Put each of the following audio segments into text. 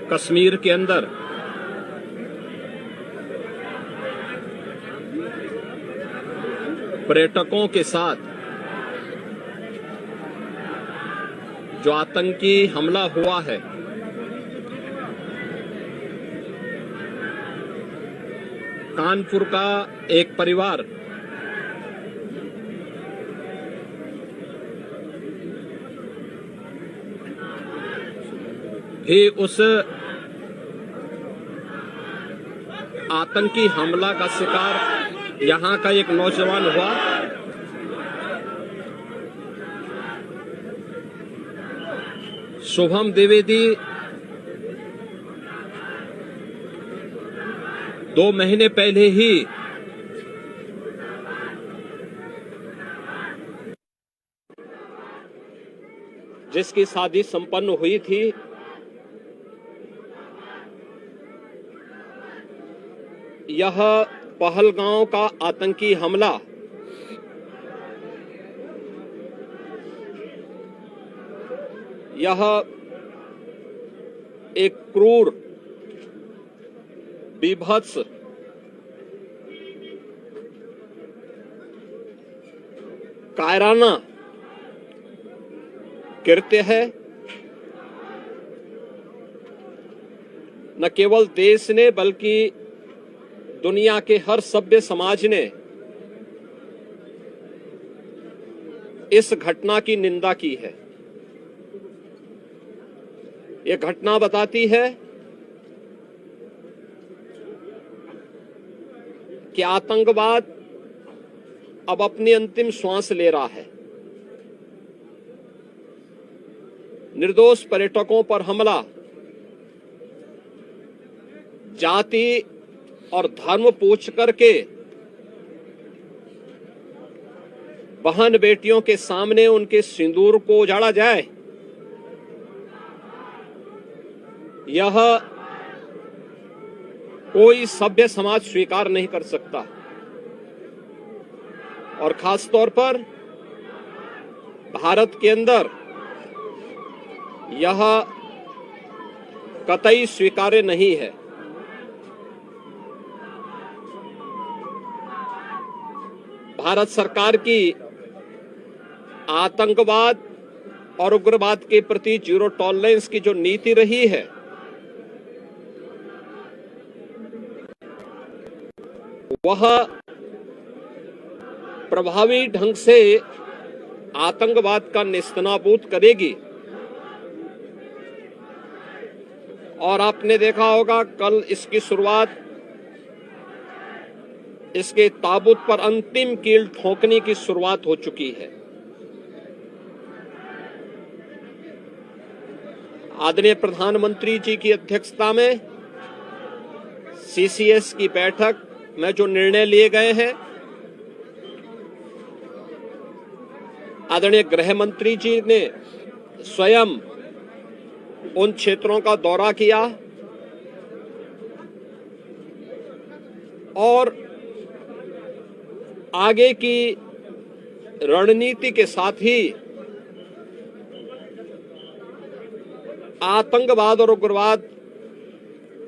कश्मीर के अंदर पर्यटकों के साथ जो आतंकी हमला हुआ है, कानपुर का एक परिवार भी उस आतंकी हमला का शिकार यहां का एक नौजवान हुआ। शुभम द्विवेदी 2 महीने पहले ही जिसकी शादी संपन्न हुई थी, यह पहलगांव का आतंकी हमला यह एक क्रूर, बीभत्स, कायराना कृत्य है। न केवल देश ने बल्कि दुनिया के हर सभ्य समाज ने इस घटना की निंदा की है। यह घटना बताती है कि आतंकवाद अब अपनी अंतिम श्वास ले रहा है। निर्दोष पर्यटकों पर हमला जाति और धर्म पूछ करके बहन बेटियों के सामने उनके सिंदूर को उजाड़ा जाए, यह कोई सभ्य समाज स्वीकार नहीं कर सकता। और खास तौर पर भारत के अंदर यह कतई स्वीकार्य नहीं है। भारत सरकार की आतंकवाद और उग्रवाद के प्रति जीरो टॉलरेंस की जो नीति रही है, वह प्रभावी ढंग से आतंकवाद का नेस्तनाबूद करेगी। और आपने देखा होगा, कल इसकी शुरुआत, इसके ताबूत पर अंतिम कील ठोकने की शुरुआत हो चुकी है। आदरणीय प्रधानमंत्री जी की अध्यक्षता में सीसीएस की बैठक में जो निर्णय लिए गए हैं, आदरणीय गृह मंत्री जी ने स्वयं उन क्षेत्रों का दौरा किया और आगे की रणनीति के साथ ही आतंकवाद और उग्रवाद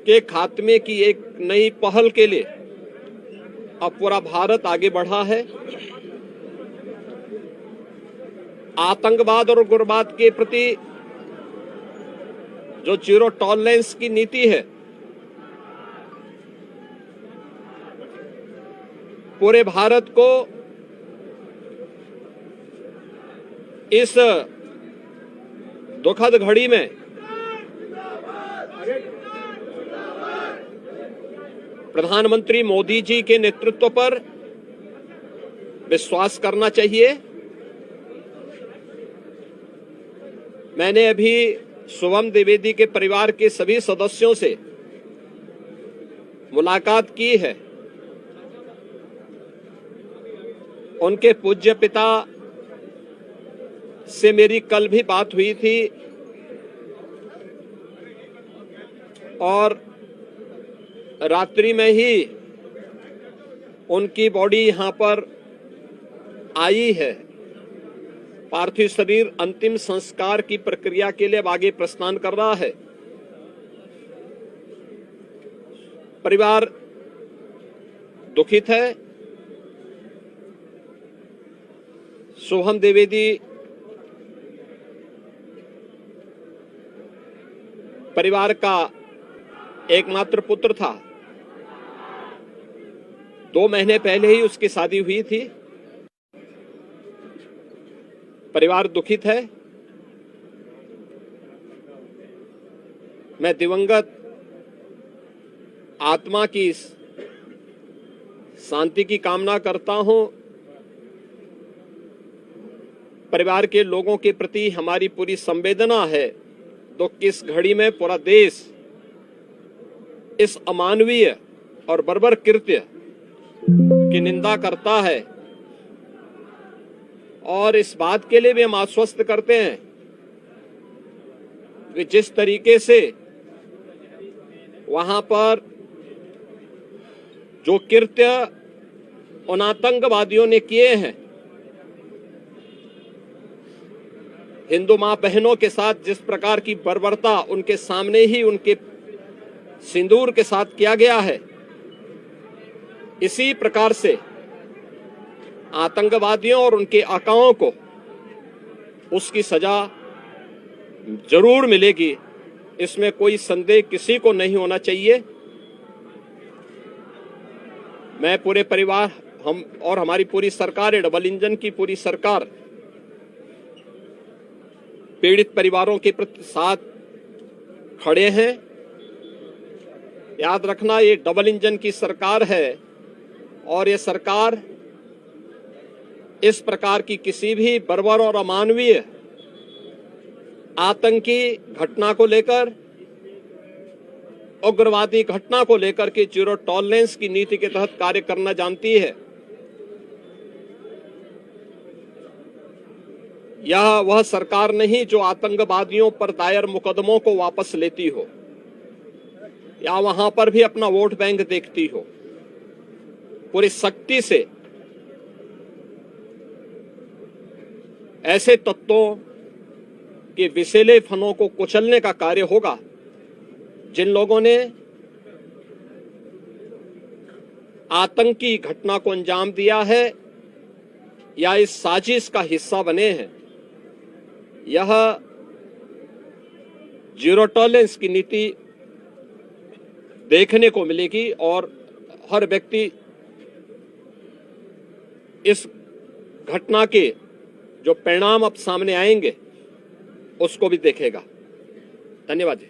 के खात्मे की एक नई पहल के लिए अब पूरा भारत आगे बढ़ा है। आतंकवाद और उग्रवाद के प्रति जो जीरो टॉलरेंस की नीति है, पूरे भारत को इस दुखद घड़ी में प्रधानमंत्री मोदी जी के नेतृत्व पर विश्वास करना चाहिए। मैंने अभी शुभम द्विवेदी के परिवार के सभी सदस्यों से मुलाकात की है। उनके पूज्य पिता से मेरी कल भी बात हुई थी और रात्रि में ही उनकी बॉडी यहां पर आई है। पार्थिव शरीर अंतिम संस्कार की प्रक्रिया के लिए अब आगे प्रस्थान कर रहा है। परिवार दुखित है। सोहम द्विवेदी परिवार का एकमात्र पुत्र था। 2 महीने पहले ही उसकी शादी हुई थी। परिवार दुखित है। मैं दिवंगत आत्मा की शांति की कामना करता हूं। परिवार के लोगों के प्रति हमारी पूरी संवेदना है। तो किस घड़ी में पूरा देश इस अमानवीय और बर्बर कृत्य की निंदा करता है, और इस बात के लिए भी हम आश्वस्त करते हैं कि जिस तरीके से वहां पर जो कृत्य उन आतंकवादियों ने किए हैं, हिंदू मां बहनों के साथ जिस प्रकार की बर्बरता उनके सामने ही उनके सिंदूर के साथ किया गया है, इसी प्रकार से आतंकवादियों और उनके आकाओं को उसकी सजा जरूर मिलेगी। इसमें कोई संदेह किसी को नहीं होना चाहिए। मैं पूरे परिवार, हम और हमारी पूरी सरकार, डबल इंजन की पूरी सरकार पीड़ित परिवारों के प्रति साथ खड़े हैं। याद रखना, ये डबल इंजन की सरकार है और ये सरकार इस प्रकार की किसी भी बर्बर और अमानवीय आतंकी घटना को लेकर, उग्रवादी घटना को लेकर के जीरो टॉलरेंस की नीति के तहत कार्य करना जानती है। यह वह सरकार नहीं जो आतंकवादियों पर दायर मुकदमों को वापस लेती हो या वहां पर भी अपना वोट बैंक देखती हो। पूरी सख्ती से ऐसे तत्वों के विषैले फनों को कुचलने का कार्य होगा जिन लोगों ने आतंकी घटना को अंजाम दिया है या इस साजिश का हिस्सा बने हैं। यह जीरो टॉलरेंस की नीति देखने को मिलेगी और हर व्यक्ति इस घटना के जो परिणाम अब सामने आएंगे उसको भी देखेगा। धन्यवाद जी।